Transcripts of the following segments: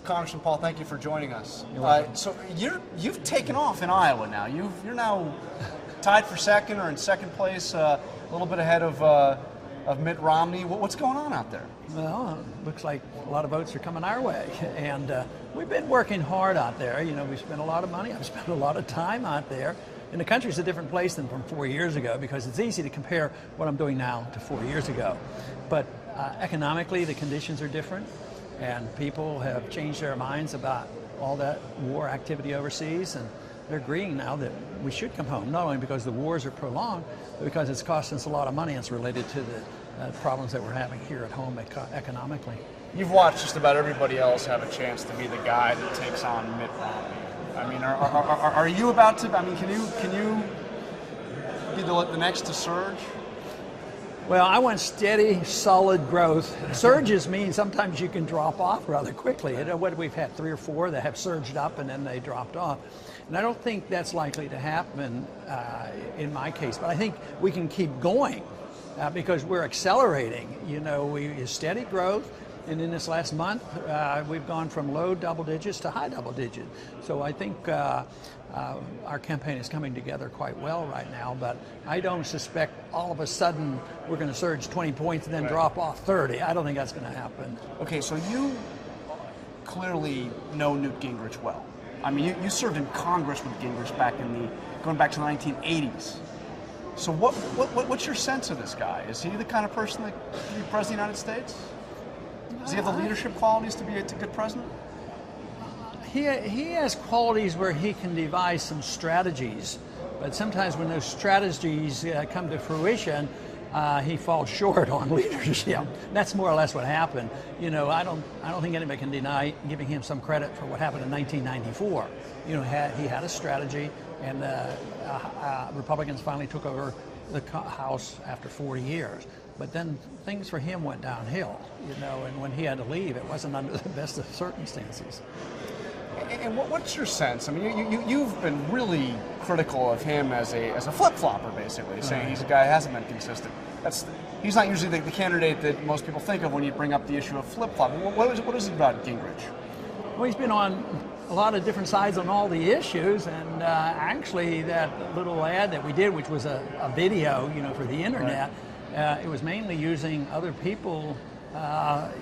Congressman Paul, thank you for joining us. You're welcome. So you've taken off in Iowa now. You're now tied for second or in second place, a little bit ahead of Mitt Romney. What's going on out there? Well, looks like a lot of votes are coming our way, and we've been working hard out there. You know, we spent a lot of money. I've spent a lot of time out there. And the country's a different place than from 4 years ago, because it's easy to compare what I'm doing now to 4 years ago. But economically, the conditions are different, and people have changed their minds about all that war activity overseas, and they're agreeing now that we should come home, not only because the wars are prolonged, but because it's costing us a lot of money and it's related to the problems that we're having here at home economically. You've watched just about everybody else have a chance to be the guy that takes on Mitt Romney. I mean, are you about to? I mean, can you be the next to surge? Well, I want steady, solid growth. Surges mean sometimes you can drop off rather quickly. You know, what we've had 3 or 4 that have surged up and then they dropped off, and I don't think that's likely to happen in my case. But I think we can keep going because we're accelerating. You know, steady growth. And in this last month, we've gone from low double digits to high double digits. So I think our campaign is coming together quite well right now, but I don't suspect all of a sudden we're going to surge 20 points and then drop off 30. I don't think that's going to happen. Okay, so you clearly know Newt Gingrich well. I mean, you served in Congress with Gingrich going back to the 1980s. So what's your sense of this guy? Is he the kind of person that can be president of the United States? Does he have the leadership qualities to be a good president? He has qualities where he can devise some strategies, but sometimes when those strategies come to fruition, he falls short on leadership. That's more or less what happened. You know, I don't think anybody can deny giving him some credit for what happened in 1994. You know, he had a strategy, and Republicans finally took over the House after 40 years. But then things for him went downhill, you know, and when he had to leave, it wasn't under the best of circumstances. And what's your sense? I mean, you've been really critical of him as a flip-flopper, basically, saying he's a guy who hasn't been consistent. He's not usually the candidate that most people think of when you bring up the issue of flip-flop. What is it about Gingrich? Well, he's been on a lot of different sides on all the issues, and actually that little ad that we did, which was a video, you know, for the internet, it was mainly using other people,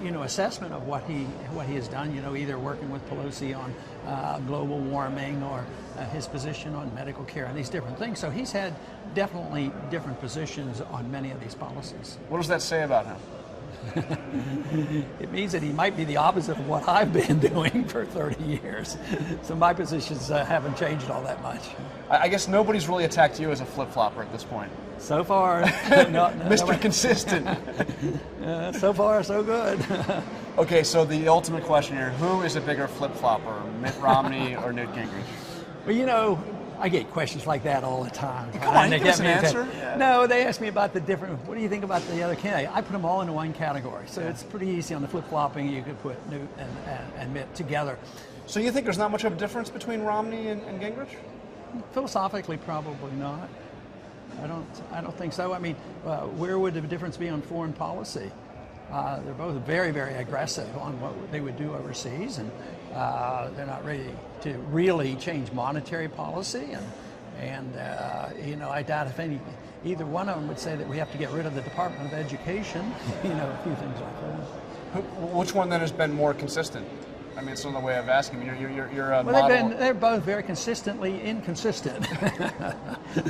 you know, assessment of what he has done. You know, either working with Pelosi on global warming or his position on medical care and these different things. So he's had definitely different positions on many of these policies. What does that say about him? It means that he might be the opposite of what I've been doing for 30 years. So my positions haven't changed all that much. I guess nobody's really attacked you as a flip-flopper at this point. So far, no, Mr. Consistent. So far, so good. Okay, so the ultimate question here, who is a bigger flip-flopper, Mitt Romney or Newt Gingrich? Well, you know, I get questions like that all the time. Come on, give us an answer. No, they ask me about the different, what do you think about the other candidate? I put them all into one category. So it's pretty easy on the flip-flopping. You could put Newt and Mitt together. So you think there's not much of a difference between Romney and Gingrich? Philosophically, probably not. I don't think so. I mean, where would the difference be on foreign policy? They're both very, very aggressive on what they would do overseas, and they're not ready to really change monetary policy. And you know, I doubt if either one of them would say that we have to get rid of the Department of Education. You know, a few things like that. Which one then has been more consistent? I mean, it's another way of asking. You're a model. They're both very consistently inconsistent.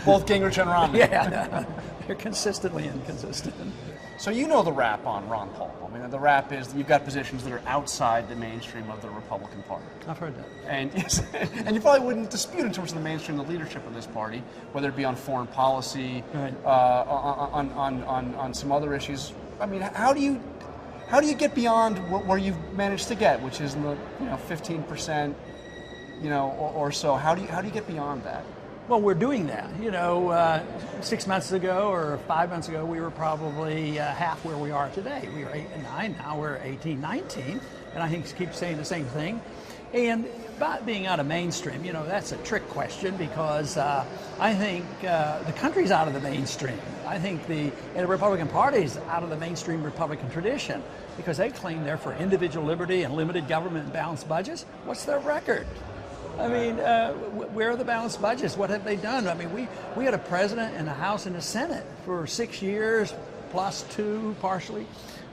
Both Gingrich and Romney. Yeah, they're consistently inconsistent. So you know the rap on Ron Paul. I mean, the rap is that you've got positions that are outside the mainstream of the Republican Party. I've heard that. And you probably wouldn't dispute in terms of the mainstream, the leadership of this party, whether it be on foreign policy, right. on some other issues. I mean, how do you get beyond where you've managed to get, which is in the 15%, or so? How do you get beyond that? Well, we're doing that. 6 months ago or 5 months ago, we were probably half where we are today. We were 8 and 9, now we're 18, 19, and I think keep saying the same thing. And about being out of mainstream, you know, that's a trick question because I think the country's out of the mainstream. I think the Republican Party's out of the mainstream Republican tradition because they claim they're for individual liberty and limited government and balanced budgets. What's their record? I mean, where are the balanced budgets? What have they done? I mean, we had a president and a House and a Senate for 6 years, plus 2 partially.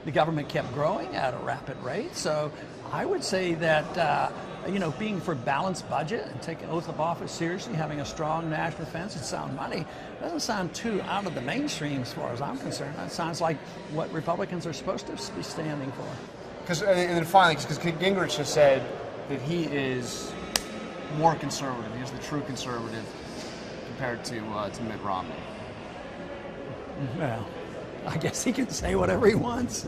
The government kept growing at a rapid rate. So I would say that, you know, being for balanced budget and taking oath of office seriously, having a strong national defense and sound money, doesn't sound too out of the mainstream as far as I'm concerned. That sounds like what Republicans are supposed to be standing for. And then finally, because Gingrich has said that he is more conservative. He is the true conservative compared to Mitt Romney. Well, I guess he can say whatever he wants.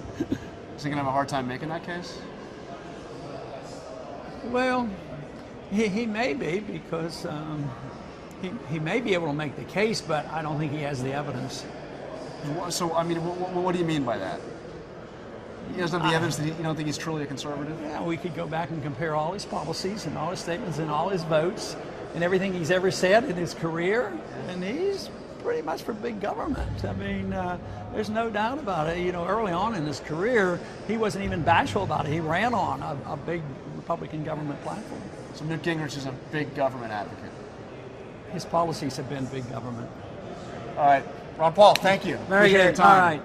Is he going to have a hard time making that case? Well, he may be because he may be able to make the case, but I don't think he has the evidence. So, I mean, what do you mean by that? He doesn't have the evidence that you don't think he's truly a conservative? Yeah, we could go back and compare all his policies and all his statements and all his votes and everything he's ever said in his career, and he's pretty much for big government. I mean, there's no doubt about it. You know, early on in his career, he wasn't even bashful about it. He ran on a big Republican government platform. So Newt Gingrich is a big government advocate. His policies have been big government. All right. Ron Paul, thank you. Very Appreciate your good. time. All right.